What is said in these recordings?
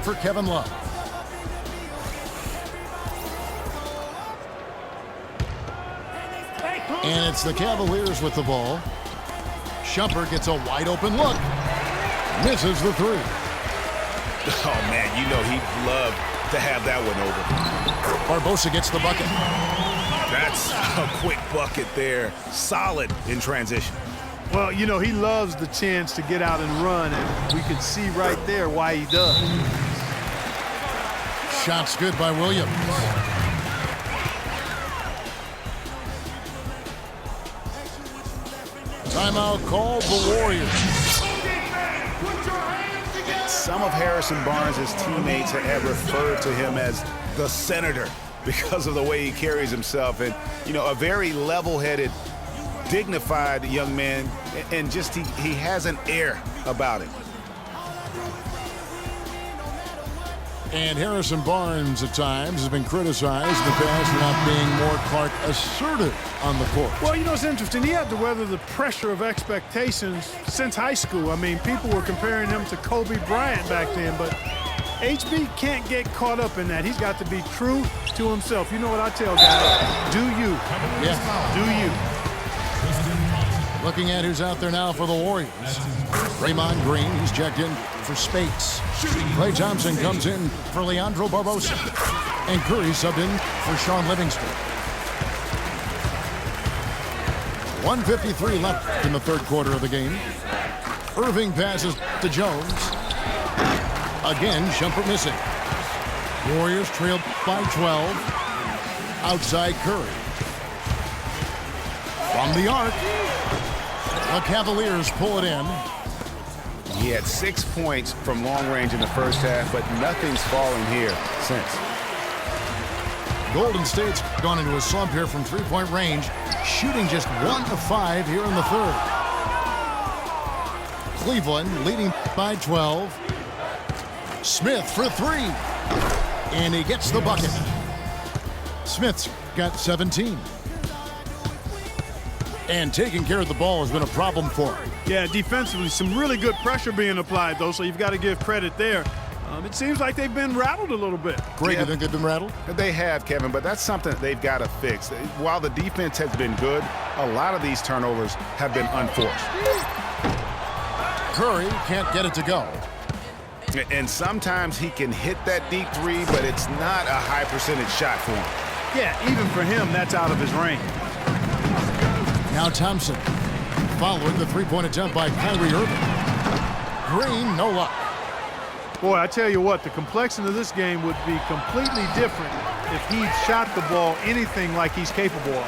for Kevin Love. And it's the Cavaliers with the ball. Shumpert gets a wide open look. Misses the three. Oh, man, you know he'd love to have that one over. Barbosa gets the bucket. That's a quick bucket there. Solid in transition. Well, you know, he loves the chance to get out and run, and we can see right there why he does. Shot's good by Williams. Timeout called the Warriors. Some of Harrison Barnes' teammates have referred to him as the senator because of the way he carries himself. And, you know, a very level-headed, dignified young man, and just he has an air about him. And Harrison Barnes at times has been criticized in the past for not being more Clark assertive on the court. Well, you know, it's interesting. He had to weather the pressure of expectations since high school. I mean, people were comparing him to Kobe Bryant back then, but HB can't get caught up in that. He's got to be true to himself. You know what I tell guys? Do you. Yeah. Do you. Looking at who's out there now for the Warriors. Draymond Green, he's checked in for Spates. Klay Thompson comes in for Leandro Barbosa. And Curry subbed in for Shaun Livingston. 1:53 left in the third quarter of the game. Irving passes to Jones. Again, Shumpert missing. Warriors trailed by 12. Outside Curry. From the arc. The Cavaliers pull it in. He had 6 points from long range in the first half, but nothing's fallen here since. Golden State's gone into a slump here from three-point range, shooting just 1 of 5 here in the third. Cleveland leading by 12. Smith for 3. And he gets the bucket. Smith's got 17. And taking care of the ball has been a problem for him. Yeah, defensively, some really good pressure being applied, though, so you've got to give credit there. It seems like they've been rattled a little bit. Greg, you think they've been rattled? They have, Kevin, but that's something that they've got to fix. While the defense has been good, a lot of these turnovers have been unforced. Curry can't get it to go. And sometimes he can hit that deep three, but it's not a high percentage shot for him. Yeah, even for him, that's out of his range. Now Thompson, following the three-point attempt by Kyrie Irving. Green, no luck. Boy, I tell you what, the complexion of this game would be completely different if he'd shot the ball anything like he's capable of.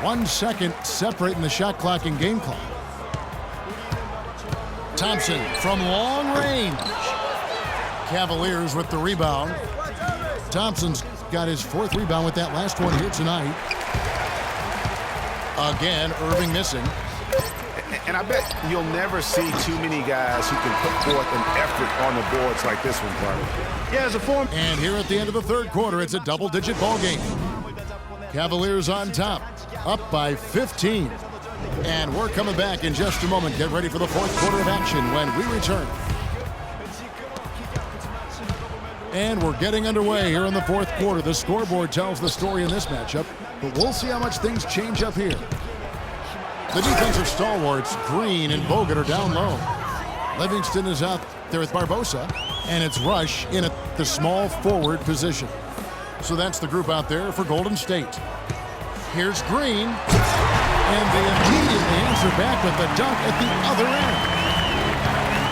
1 second separating the shot clock and game clock. Thompson from long range. Cavaliers with the rebound. Thompson's got his 4th rebound with that last one here tonight. Again, Irving missing. And I bet you'll never see too many guys who can put forth an effort on the boards like this one, Carter. Yeah, as a form. And here at the end of the third quarter, it's a double-digit ball game. Cavaliers on top, up by 15. And we're coming back in just a moment. Get ready for the fourth quarter of action when we return. And we're getting underway here in the fourth quarter. The scoreboard tells the story in this matchup, but we'll see how much things change up here. The defensive stalwarts, Green and Bogut, are down low. Livingston is out there with Barbosa, and it's Rush in at the small forward position. So that's the group out there for Golden State. Here's Green, and they immediately answer back with the dunk at the other end.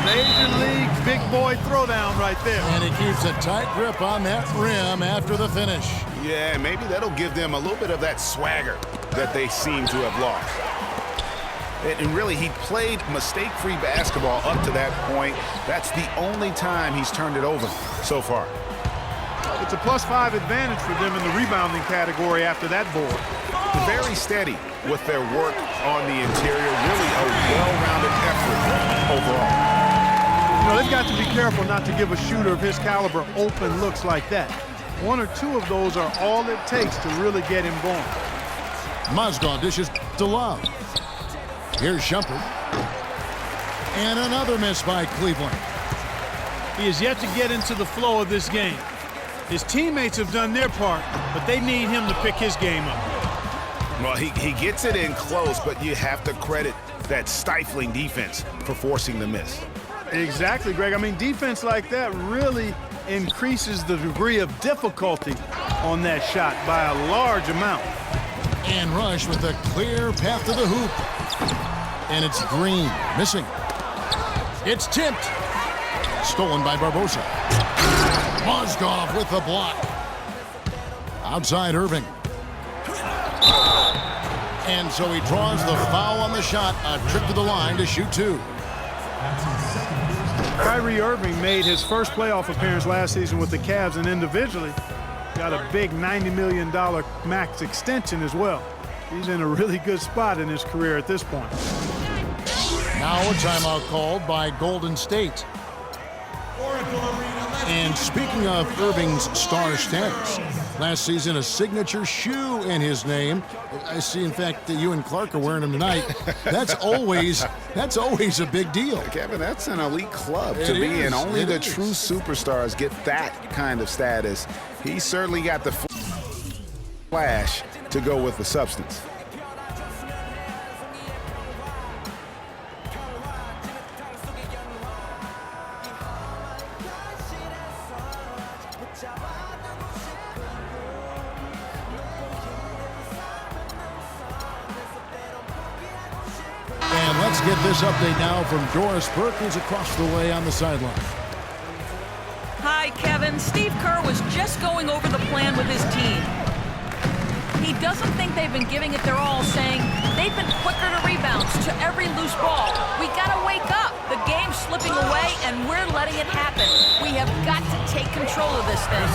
Major league big boy throwdown right there. And he keeps a tight grip on that rim after the finish. Yeah, maybe that'll give them a little bit of that swagger that they seem to have lost. And really, he played mistake-free basketball up to that point. That's the only time he's turned it over so far. It's a +5 advantage for them in the rebounding category after that board. Very steady with their work on the interior. Really a well-rounded effort overall. You know, they've got to be careful not to give a shooter of his caliber open looks like that. 1 or 2 of those are all it takes to really get him going. Mozgov dishes to Love. Here's Shumpert. And another miss by Cleveland. He has yet to get into the flow of this game. His teammates have done their part, but they need him to pick his game up. Well, he gets it in close, but you have to credit that stifling defense for forcing the miss. Exactly, Greg. I mean, defense like that really increases the degree of difficulty on that shot by a large amount. And Rush with a clear path to the hoop. And it's Green, missing. It's tipped. Stolen by Barbosa. Mozgov with the block. Outside Irving. And so he draws the foul on the shot. A trip to the line to shoot two. Kyrie Irving made his first playoff appearance last season with the Cavs, and individually got a big $90 million max extension as well. He's in a really good spot in his career at this point. Now a timeout called by Golden State. And speaking of Irving's star status, last season a signature shoe in his name. I see, in fact, that you and Clark are wearing them tonight. That's always a big deal. Kevin, that's an elite club to be in. Only the true superstars get that kind of status. He certainly got the flash to go with the substance. And let's get this update now from Doris Burke, who's across the way on the sideline. Hi, Kevin. Steve Kerr was just going over the plan with his team. He doesn't think they've been giving it their all, saying they've been quicker to rebounds, to every loose ball. We gotta wake up. The game's slipping away, and we're letting it happen. We have got to take control of this thing.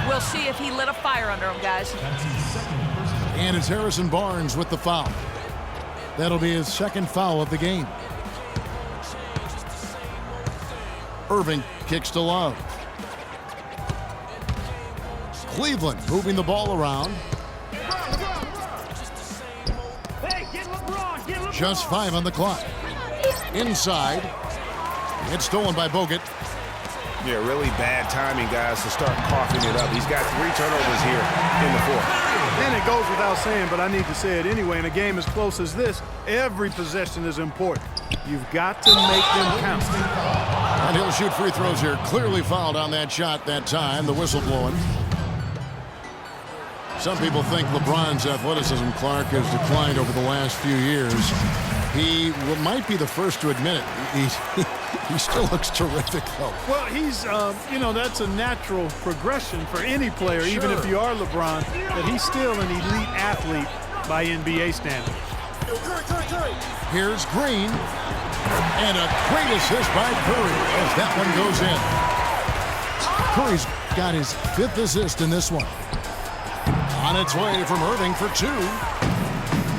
We'll see if he lit a fire under him, guys. And it's Harrison Barnes with the foul. That'll be his second foul of the game. Irving kicks to Love. Cleveland moving the ball around. Just 5 on the clock. Inside. It's stolen by Bogut. Yeah, really bad timing, guys, to start coughing it up. He's got 3 turnovers here in the fourth. And it goes without saying, but I need to say it anyway. In a game as close as this, every possession is important. You've got to make them count. And he'll shoot free throws here. Clearly fouled on that shot that time. The whistle blowing. Some people think LeBron's athleticism, Clark, has declined over the last few years. He might be the first to admit it. He still looks terrific, though. Well, he's, that's a natural progression for any player, even if you are LeBron, that he's still an elite athlete by NBA standards. Here's Green. And a great assist by Curry as that one goes in. Curry's got his 5th assist in this one. On its way from Irving for 2.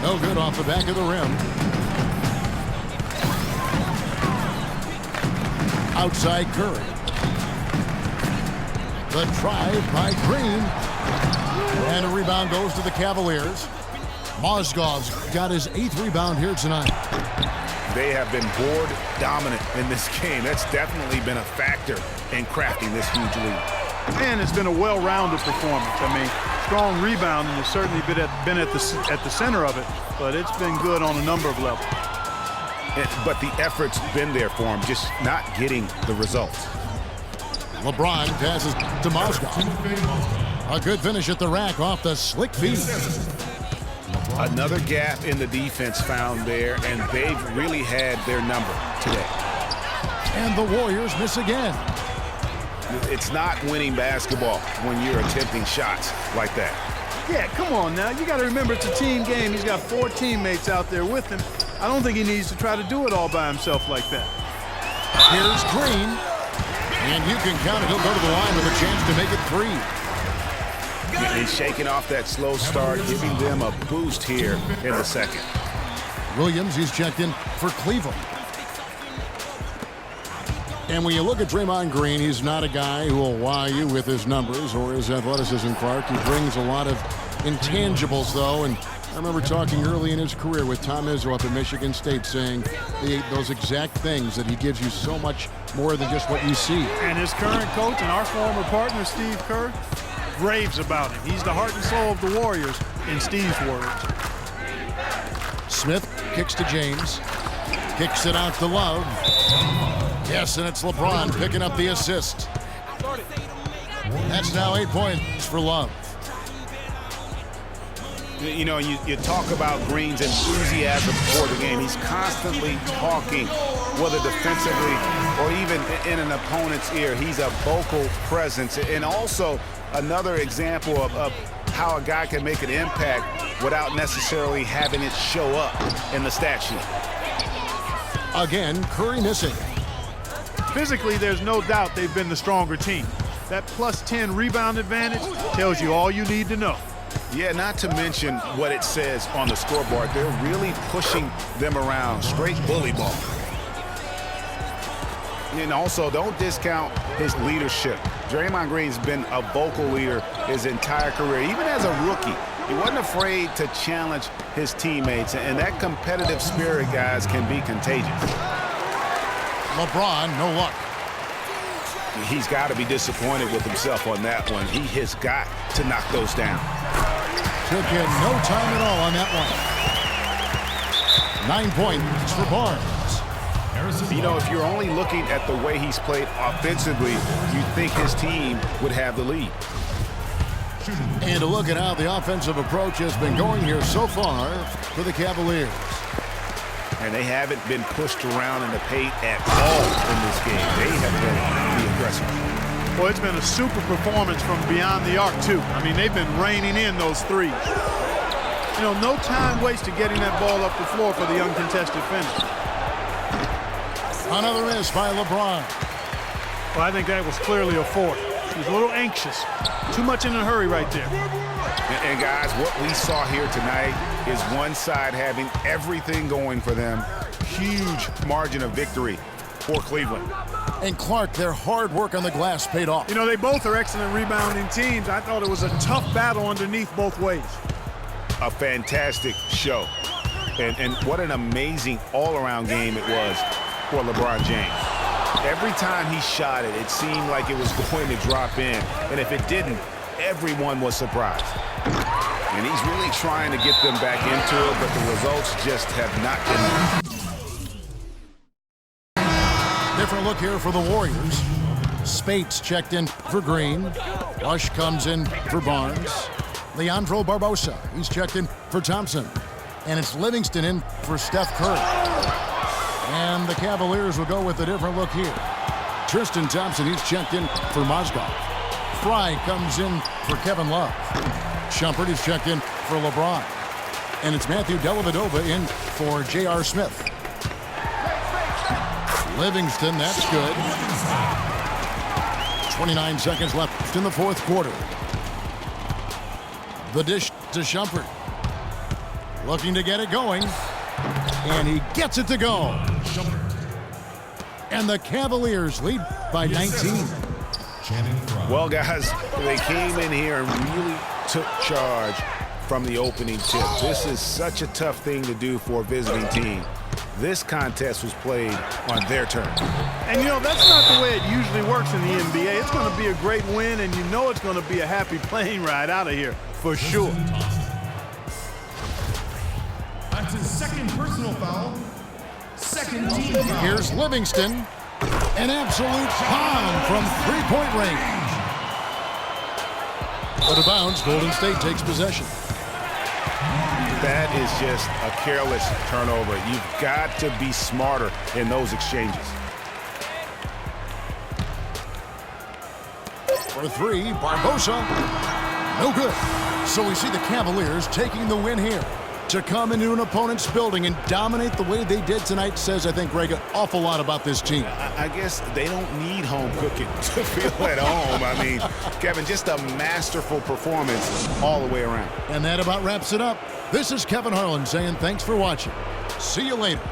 No good off the back of the rim. Outside Curry. The drive by Green. And a rebound goes to the Cavaliers. Mozgov's got his 8th rebound here tonight. They have been board dominant in this game. That's definitely been a factor in crafting this huge lead. And it's been a well-rounded performance. I mean, strong rebounding has certainly been at the center of it, but it's been good on a number of levels. But the effort's been there for him, just not getting the results. LeBron passes to Mozgov. A good finish at the rack off the slick feed. Another gap in the defense found there, and they've really had their number today. And the Warriors miss again. It's not winning basketball when you're attempting shots like that. Yeah, come on now. You got to remember it's a team game. He's got 4 teammates out there with him. I don't think he needs to try to do it all by himself like that. Here's Green. And you can count it. He'll go to the line with a chance to make it 3. He's shaking off that slow start, giving them a boost here in the second. Williams, he's checked in for Cleveland. And when you look at Draymond Green, he's not a guy who will wow you with his numbers or his athleticism, Clark. He brings a lot of intangibles, though, and I remember talking early in his career with Tom Izzo up at Michigan State saying those exact things, that he gives you so much much more than just what you see. And his current coach and our former partner, Steve Kerr, raves about him. He's the heart and soul of the Warriors, in Steve's words. Smith kicks to James. Kicks it out to Love. Yes, and it's LeBron picking up the assist. That's now 8 points for Love. You know, you talk about Green's enthusiasm for the game. He's constantly talking, whether defensively or even in an opponent's ear. He's a vocal presence. And also another example of how a guy can make an impact without necessarily having it show up in the stat sheet. Again, Curry missing. Physically, there's no doubt they've been the stronger team. That plus 10 rebound advantage tells you all you need to know. Yeah, not to mention what it says on the scoreboard. They're really pushing them around. Straight bully ball. And also, don't discount his leadership. Draymond Green's been a vocal leader his entire career. Even as a rookie, he wasn't afraid to challenge his teammates. And that competitive spirit, guys, can be contagious. LeBron, no luck. He's got to be disappointed with himself on that one. He has got to knock those down. Took him no time at all on that one. 9 points for Barnes. You know, if you're only looking at the way he's played offensively, you'd think his team would have the lead. And to look at how the offensive approach has been going here so far for the Cavaliers. And they haven't been pushed around in the paint at all in this game. They have been the aggressor. Well, it's been a super performance from beyond the arc, too. I mean, they've been reining in those threes. You know, no time wasted getting that ball up the floor for the uncontested finish. Another miss by LeBron. Well, I think that was clearly a fourth. He was a little anxious. Too much in a hurry right there. And guys, what we saw here tonight is one side having everything going for them. Huge margin of victory for Cleveland. And Clark, their hard work on the glass paid off. You know, they both are excellent rebounding teams. I thought it was a tough battle underneath both ways. A fantastic show. And what an amazing all-around game it was for LeBron James. Every time he shot it, it seemed like it was going to drop in. And if it didn't, everyone was surprised. And he's really trying to get them back into it, but the results just have not been. Different look here for the Warriors. Spates checked in for Green. Rush comes in for Barnes. Leandro Barbosa, he's checked in for Thompson. And it's Livingston in for Steph Curry. And the Cavaliers will go with a different look here. Tristan Thompson, he's checked in for Mozgov. Fry comes in for Kevin Love. Shumpert is checked in for LeBron. And it's Matthew Dellavedova in for J.R. Smith. Livingston, that's good. 29 seconds left in the fourth quarter. The dish to Shumpert. Looking to get it going. And he gets it to go. And the Cavaliers lead by 19. Well, guys, they came in here and really took charge from the opening tip. This is such a tough thing to do for a visiting team. This contest was played on their terms. And, you know, that's not the way it usually works in the NBA. It's going to be a great win, and you know it's going to be a happy plane ride out of here, for sure. That's his second personal foul. Second team foul. Here's Livingston. An absolute bomb from three-point range. Out of bounds, Golden State takes possession. That is just a careless turnover. You've got to be smarter in those exchanges. For three, Barbosa. No good. So we see the Cavaliers taking the win here. To come into an opponent's building and dominate the way they did tonight says, I think, Greg, an awful lot about this team. I guess they don't need home cooking to feel at home. I mean, Kevin, just a masterful performance all the way around. And that about wraps it up. This is Kevin Harlan saying thanks for watching. See you later.